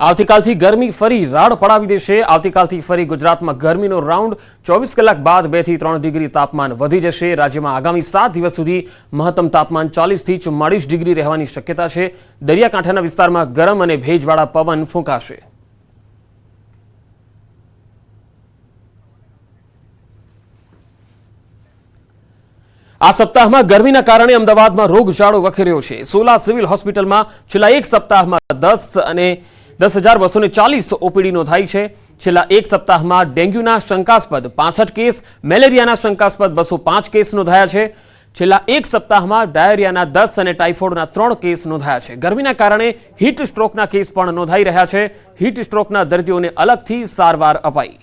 આવતીકાલથી ગરમી ફરી રાડ પડાવી દેશે। આવતીકાલથી ફરી ગુજરાતમાં ગરમીનો રાઉન્ડ 24 કલાક બાદ 2 થી 3 ડિગ્રી તાપમાન વધી જશે। રાજ્યમાં આગામી 7 દિવસ સુધી મહત્તમ તાપમાન 40 થી 44 ડિગ્રી રહેવાની શક્યતા છે। દરિયાકાંઠાના વિસ્તારમાં ગરમ અને ભેજવાળા પવન ફૂંકાશે। આ સપ્તાહમાં ગરમીના કારણે અમદાવાદમાં રોગચાળો વખેર્યો છે। સોલા સિવિલ હોસ્પિટલમાં છેલ્લા એક સપ્તાહમાં 10 અને 10,240 ઓપીડી નોંધાઈ છે। છેલ્લા એક સપ્તાહમાં ડેન્ગ્યુના શંકાસ્પદ 65 કેસ, મેલેરિયાના શંકાસ્પદ 205 કેસ નોંધાયા છે। છેલ્લા એક સપ્તાહમાં ડાયરિયાના 10 અને ટાઇફોઇડના 3 કેસ નોંધાયા છે। ગરમીના કારણે હીટ સ્ટ્રોકના કેસ પણ નોંધાઈ રહ્યા છે। હીટ સ્ટ્રોકના દર્દીઓને અલગથી સારવાર અપાઈ।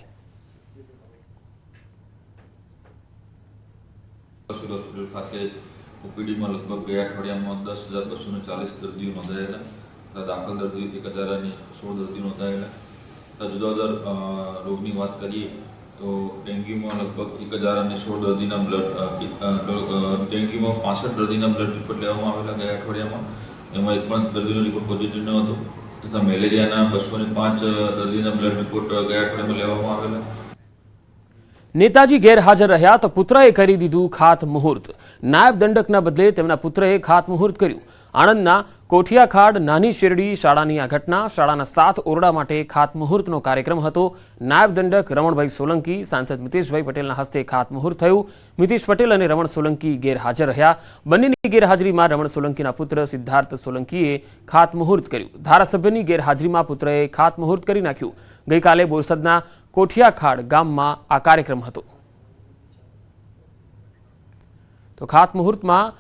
હોસ્પિટલ ખાતે ઓપીડીમાં લગભગ ગયા અઠવાડિયામાં 10,240 દર્દીઓ નોંધાયેલા, દાખલ દર્દીઓ 1,016 દર્દીઓ નોંધાયેલા। જુદા જુદા રોગની વાત કરીએ તો ડેન્ગ્યુમાં લગભગ 1,016 દર્દીના ડેન્ગ્યુમાં 65 દર્દીના બ્લડ રિપોર્ટ લેવામાં આવેલા ગયા અઠવાડિયામાં, એમાં એક પણ દર્દીનો રિપોર્ટ પોઝિટિવ ન હતો। તથા મેલેરિયાના 205 દર્દીના બ્લડ રિપોર્ટ ગયા અઠવાડિયામાં લેવામાં આવેલા। नेताजी गैरहाजर રહ્યા તો પુત્રએ કરી દીધું ખાતમુહૂર્ત। નાયબ દંડકના બદલે તેમના પુત્રએ ખાતમુહૂર્ત કર્યું। આણંદના કોઠિયાખાડ નાની શેરડી શાળાની આ ઘટના। શાળાના 7 ઓરડા માટે ખાતમુહૂર્તનો કાર્યક્રમ હતો। નાયબ દંડક રમણભાઈ સોલંકી, સાંસદ મિતેશભાઈ પટેલના હસ્તે ખાતમુહૂર્ત થયું। મિતેશ પટેલ અને રમણ સોલંકી ગેરહાજર રહ્યા। બંનેની ગેરહાજરીમાં રમણ સોલંકીના પુત્ર સિદ્ધાર્થ સોલંકીએ ખાતમુહૂર્ત કર્યું। ધારાસભ્યની ગેરહાજરીમાં પુત્રએ ખાતમુહૂર્ત કરી નાખ્યું। ગઈકાલે બોરસદના કોઠિયાખાડ ગામમાં આ કાર્યક્રમ હતો। તો ખાતમુહૂર્તમાં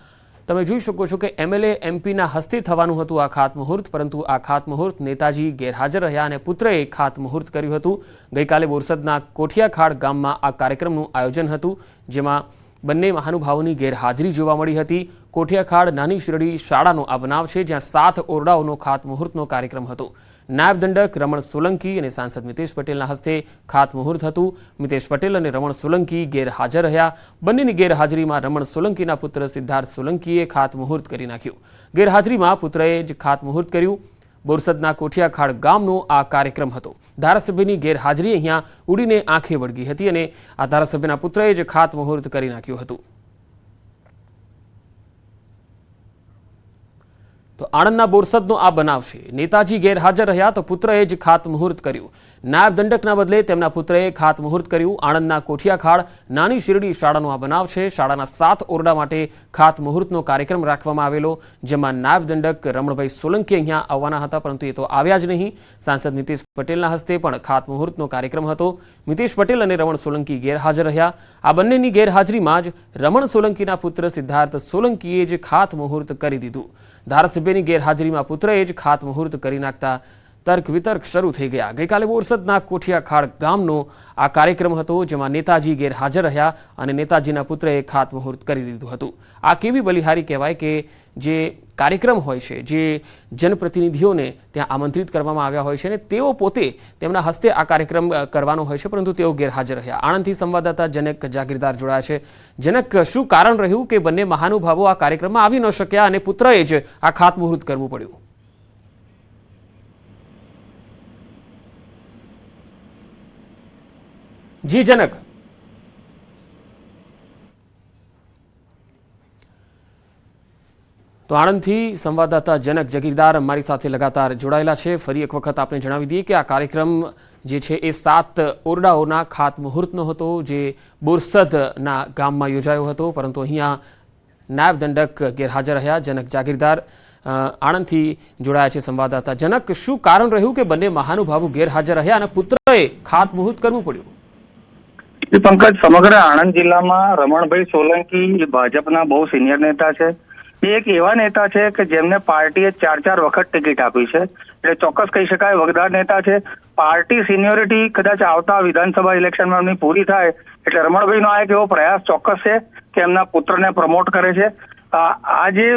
તમે જોઈ શકો છો કે એમએલએ એમપીના હસ્તે થવાનું હતું આ ખાતમુહૂર્ત, પરંતુ આ ખાતમુહૂર્ત નેતાજી ગેરહાજર રહ્યા અને પુત્રએ ખાતમુહૂર્ત કર્યું હતું। ગઈકાલે બોરસદના કોઠિયાખાડ ગામમાં આ કાર્યક્રમનું આયોજન હતું, જેમાં બંને મહાનુભાવોની ગેરહાજરી જોવા મળી હતી। કોઠિયાખાડ નાની શેરડી શાળાનો આ બનાવ છે, જ્યાં 7 ઓરડાઓનો ખાતમુહૂર્તનો કાર્યક્રમ હતો। નાયબ દંડક રમણ સોલંકી અને સાંસદ મિતેશ પટેલના હસ્તે ખાતમુહૂર્ત હતું। મિતેશ પટેલ અને રમણ સોલંકી ગેરહાજર રહ્યા। બંનેની ગેરહાજરીમાં રમણ સોલંકીના પુત્ર સિદ્ધાર્થ સોલંકીએ ખાતમુહૂર્ત કરી નાખ્યું। ગેરહાજરીમાં પુત્રએ જ ખાતમુહૂર્ત કર્યું। બોરસદના કોઠિયાખાડ ગામનો આ કાર્યક્રમ હતો। ધારાસભ્યની ગેરહાજરી અહીંયા ઉડીને આંખે વળગી હતી અને આ ધારાસભ્યના પુત્રએ જ ખાતમુહૂર્ત કરી નાખ્યું હતું। તો આણંદના બોરસદનો આ બનાવ છે। નેતાજી ગેરહાજર રહ્યા તો પુત્રએ જ ખાતમુહૂર્ત કર્યું। નાયબ દંડકના બદલે તેમના પુત્રએ ખાતમુહૂર્ત કર્યું। આણંદના કોઠિયાખાડ નાની શેરડી શાળાનો આ બનાવ છે। શાળાના 7 ઓરડા માટે ખાતમુહૂર્તનો કાર્યક્રમ રાખવામાં આવેલો, જેમાં નાયબ દંડક રમણભાઈ સોલંકી અહીંયા આવવાના હતા, પરંતુ એ તો આવ્યા જ નહીં। સાંસદ મિતેશ પટેલના હસ્તે પણ ખાતમુહૂર્તનો કાર્યક્રમ હતો। મિતેશ પટેલ અને રમણ સોલંકી ગેરહાજર રહ્યા। આ બંનેની ગેરહાજરીમાં જ રમણ સોલંકીના પુત્ર સિદ્ધાર્થ સોલંકીએ જ ખાતમુહૂર્ત કરી દીધું। ધારાસભ્યની ગેરહાજરીમાં પુત્રએ જ ખાતમુહૂર્ત કરી નાખતા તર્ક વિતર્ક શરૂ થઈ ગયા। ગઈકાલે બોરસદના કોઠિયાખાડ ગામનો આ કાર્યક્રમ હતો, જેમાં નેતાજી ગેરહાજર રહ્યા અને નેતાજીના પુત્રએ ખાતમુહૂર્ત કરી દીધું હતું। આ કેવી બલિહારી કહેવાય કે જે કાર્યક્રમ હોય છે, જે જનપ્રતિનિધિઓને ત્યાં આમંત્રિત કરવામાં આવ્યા હોય છે ને તેઓ પોતે તેમના હસ્તે આ કાર્યક્રમ કરવાનો હોય છે, પરંતુ તેઓ ગેરહાજર રહ્યા। આણંદથી સંવાદદાતા જનક જાગીરદાર જોડાયા છે। જનક, શું કારણ રહ્યું કે બંને મહાનુભાવો આ કાર્યક્રમમાં આવી ન શક્યા અને પુત્રએ જ આ ખાતમુહૂર્ત કરવું પડ્યું? જી જનક। તો આણંદથી સંવાદદાતા જનક જાગીરદાર અમારી સાથે લગાતાર જોડાયેલા છે। ફરી એક વખત આપણે જણાવી દઈએ કે આ કાર્યક્રમ જે છે એ 7 ઓરડાઓના ખાતમુહૂર્તનો હતો, જે બોરસદના ગામમાં યોજાયો હતો, પરંતુ અહીંયા નાયબ દંડક ગેરહાજર રહ્યા। જનક જાગીરદાર આણંદથી જોડાયા છે સંવાદદાતા। જનક, શું કારણ રહ્યું કે બંને મહાનુભાવો ગેરહાજર રહ્યા અને પુત્રએ ખાતમુહૂર્ત કરવું પડ્યું? પંકજ, સમગ્ર આણંદ જિલ્લામાં રમણભાઈ સોલંકી ભાજપના બહુ સિનિયર નેતા છે। એ એક એવા નેતા છે કે જેમને પાર્ટીએ 4 વખત ટિકિટ આપી છે, એટલે ચોક્કસ કહી શકાય વગદાર નેતા છે। પાર્ટી સિનિયોરિટી કદાચ આવતા વિધાનસભા ઇલેક્શનમાં એમની પૂરી થાય એટલે રમણભાઈનો આ એક એવો પ્રયાસ ચોક્કસ છે કે એમના પુત્રને પ્રમોટ કરે છે। આ જે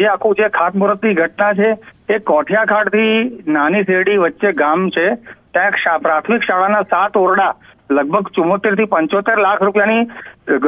આખું જે ખાતમુહૂર્તની ઘટના છે એ કોઠિયાખાડથી નાની શેરડી વચ્ચે ગામ છે, ત્યાં પ્રાથમિક શાળાના 7 ઓરડા લગભગ 74 થી 75 લાખ રૂપિયાની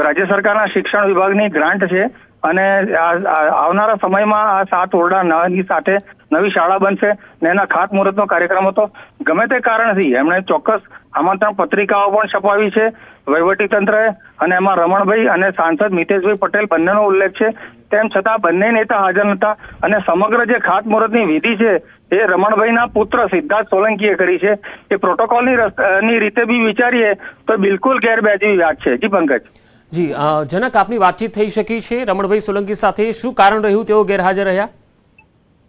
રાજ્ય સરકારના શિક્ષણ વિભાગની ગ્રાન્ટ છે। અને આવનારા સમયમાં આ 7 ઓરડા નવાની સાથે નવી શાળા બનશે ને એના ખાતમુહૂર્તનો કાર્યક્રમ હતો. ગમે તે કારણથી એમણે ચોક્કસ આમંત્રણ પત્રિકાઓ પણ છપાવી છે વહીવટીતંત્રએ, અને એમાં રમણભાઈ અને સાંસદ મિતેશભાઈ પટેલ બંનેનો ઉલ્લેખ છે. તેમ છતાં બંને નેતા હાજર નહોતા અને સમગ્ર જે ખાતમુહૂર્તની વિધિ છે એ રમણભાઈના પુત્ર સિદ્ધાર્થ સોલંકીએ કરી છે. એ પ્રોટોકોલની રીતે બી વિચારીએ તો બિલકુલ ગેરવ્યાજબી વાત છે. જી પંકજ. જી જનક, આપની વાતચીત થઈ શકી છે રમણભાઈ સોલંકી સાથે, શું કારણ રહ્યું તેઓ ગેરહાજર રહ્યા?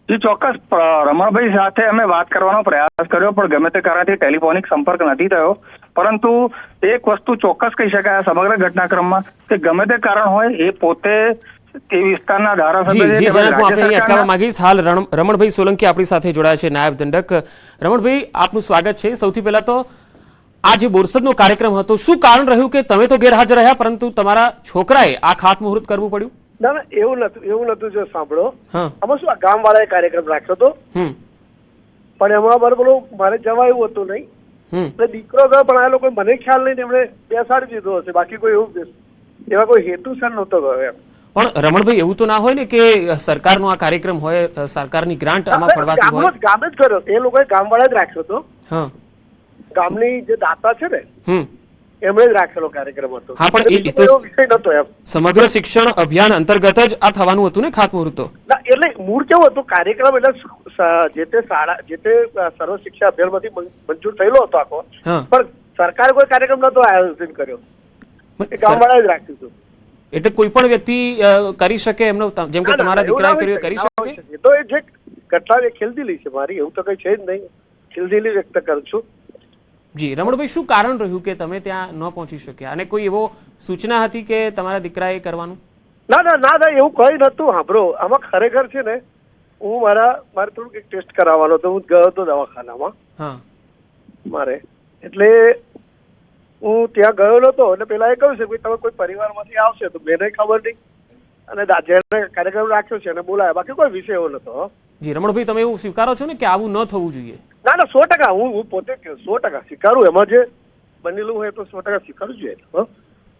જી ચોક્કસ, રમણભાઈ સાથે અમે વાત કરવાનો પ્રયાસ કર્યો પણ ગમે તે કારણથી ટેલિફોનિક સંપર્ક નથી થયો. પરંતુ એક વસ્તુ ચોક્કસ કહી શકાય સમગ્ર ઘટનાક્રમમાં કે ગમે તે કારણ હોય એ પોતે તે વિસ્તારના ધારાસભ્ય અટકાવવા માંગીશ. હાલ રમણભાઈ સોલંકી આપણી સાથે જોડાયા છે, નાયબ દંડક. રમણભાઈ, આપનું સ્વાગત છે. સૌથી પહેલા તો આ જે બોરસદનો કાર્યક્રમ હતો, શું કારણ રહ્યું કે તમે તો ગેરહાજર રહ્યા પરંતુ તમારા છોકરાએ આ ખાતમુહૂર્ત કરવું પડ્યું? ના ના, એવું નતું. જો સાંભળો, આમાં શું ગામ વાળાએ કાર્યક્રમ રાખ્યો હતો, પણ એમાં મારે જવા એવું હતું નહીં. એટલે દીકરો ગયો પણ આ લોકો મને ખ્યાલ નહીં, એમણે બેસાડી દીધો હશે. બાકી કોઈ એવા કોઈ હેતુસર નહોતો ગયો એમ. પણ રમણભાઈ, એવું તો ના હોય ને કે સરકારનો આ કાર્યક્રમ હોય, સરકારની ગ્રાન્ટ આમાં ફળવાતી હોય? ગામ જ કર્યો, એ લોકોએ ગામ વાળા જ રાખ્યો હતો. ગામની જે દાતા છે ને એમણે જ રાખેલો કાર્યક્રમ હતો. હા, પણ એ તો વિષય નતો એમ. સમગ્ર શિક્ષણ અભિયાન અંતર્ગત જ આ થવાનું હતું ને ખાતમુહૂર્ત તો? એટલે મૂળ કેવું હતું, કાર્યક્રમ એટલે જે તે શાળા જે તે સર્વ શિક્ષા અભિયાન માંથી મંજૂર થયેલો હતો આખો, પણ સરકારે કોઈ કાર્યક્રમ નતો આયોજન કર્યો, ગામ વાળા જ રાખ્યું હતું. એટલે કોઈ પણ વ્યક્તિ કરી શકે એમનો, જેમ કે તમારા દીકરાએ કર્યું કરી શકે? એ તો એ જે ઘટના એ ખેલદિલી છે મારી, એવું તો કઈ છે જ નહીં. ખેલદિલી વ્યક્ત કરું છું. જી રમણભાઈ, શું કારણ રહ્યું કે તમે ત્યાં ન પહોંચી શક્યા અને કોઈ એવો સૂચના હતી કે તમારા દીકરાએ કરવાનું? ના, એવું કઈ નતું. સાંભળો, આમાં ખરેખર છે ને, હું મારે થોડુંક એક ટેસ્ટ કરાવવાનો હતો. હું ગયો હતો દવાખાનામાં મારે, એટલે હું ત્યાં ગયો નતો. એટલે પેલા એ કહ્યું છે કે તમે કોઈ પરિવારમાંથી આવશે, તો મને ખબર નહીં, અને જેને કાર્યક્રમ રાખ્યો છે એને બોલાયા, બાકી કોઈ વિષય એવો નતો. જી રમણભાઈ, તમે એવું સ્વીકારો છો ને કે આવું ન થવું જોઈએ? ના, 100%. હું પોતે 100% સ્વીકારું. એમાં જે બનેલું હોય તો 100% સ્વીકારવું જોઈએ.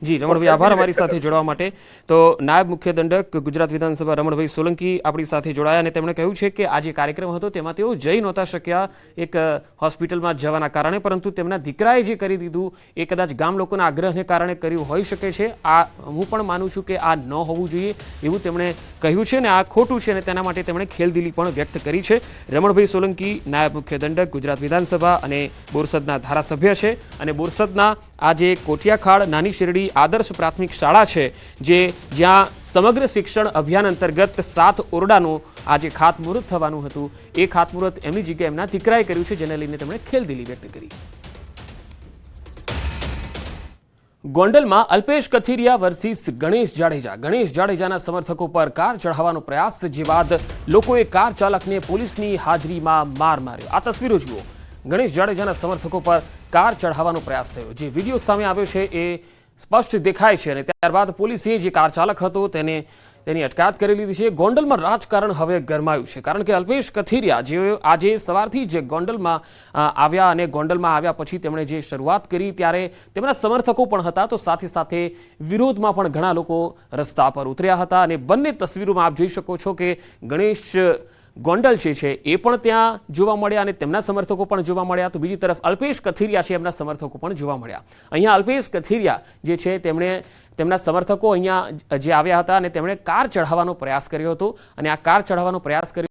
જી રમણભાઈ, આભાર અમારી સાથે જોડવા માટે. તો નાયબ મુખ્ય દંડક ગુજરાત વિધાનસભા રમણભાઈ સોલંકી આપણી સાથે જોડાયા અને તેમણે કહ્યું છે કે આ જે કાર્યક્રમ હતો તેમાં તેઓ જઈ નહોતા શક્યા એક હોસ્પિટલમાં જવાના કારણે, પરંતુ તેમના દીકરાએ જે કરી દીધું એ કદાચ ગામ લોકોના આગ્રહને કારણે કર્યું હોઈ શકે છે. આ હું પણ માનું છું કે આ ન હોવું જોઈએ એવું તેમણે કહ્યું છે અને આ ખોટું છે અને તેના માટે તેમણે ખેલદિલી પણ વ્યક્ત કરી છે. રમણભાઈ સોલંકી નાયબ મુખ્ય દંડક ગુજરાત વિધાનસભા અને બોરસદના ધારાસભ્ય છે અને બોરસદના આ જે કોઠિયાખાડ નાની શેરડી આદર્શ પ્રાથમિક શાળા છે જ્યાં સમગ્ર શિક્ષણ અભિયાન અંતર્ગત 7 ઓરડાનું આજે ખાતમુહૂર્ત થવાનું હતું, એ ખાતમુહૂર્ત એમની જગ્યાએ એમના દીકરાએ કર્યું છે, જેને લઈને તેમણે ખેલદિલી વ્યક્ત કરી. ગોંડલમાં અલ્પેશ કથિરિયા વર્સિસ ગણેશ જાડેજાના સમર્થકો પર કાર ચઢાવવાનો પ્રયાસ, જે બાદ લોકોએ કાર ચાલકને પોલીસની હાજરીમાં માર માર્યો. આ તસવીરો જુઓ. ગણેશ જાડેજાના સમર્થકો પર કાર ચઢાવવાનો પ્રયાસ થયો. જે વિડીયો સામે આવ્યો છે એ સ્પષ્ટ દેખાય છે અને ત્યારબાદ પોલીસે જે કાર ચાલક હતો તેની અટકાયત કરી લીધી છે. ગોંડલમાં રાજકારણ હવે ગરમાયું છે, કારણ કે અલ્પેશ કથિરિયા જે આજે સવારથી જ ગોંડલમાં આવ્યા અને ગોંડલમાં આવ્યા પછી તેમણે જે શરૂઆત કરી ત્યારે તેમના સમર્થકો પણ હતા, તો સાથે સાથે વિરોધમાં પણ ઘણા લોકો રસ્તા પર ઉતર્યા હતા અને બંને તસવીરોમાં આપ જોઈ શકો છો કે ગણેશ ગોંડલ છે એ પણ ત્યાં જોવા મળ્યા અને તેમના સમર્થકો પણ જોવા મળ્યા. તો બીજી તરફ અલ્પેશ કથિરિયા છે એમના સમર્થકો પણ જોવા મળ્યા. અહીંયા અલ્પેશ કથિરિયા જે છે તેમના સમર્થકો અહીંયા જે આવ્યા હતા અને તેમણે કાર ચઢાવવાનો પ્રયાસ કર્યો હતો અને આ કાર ચઢાવવાનો પ્રયાસ કર્યો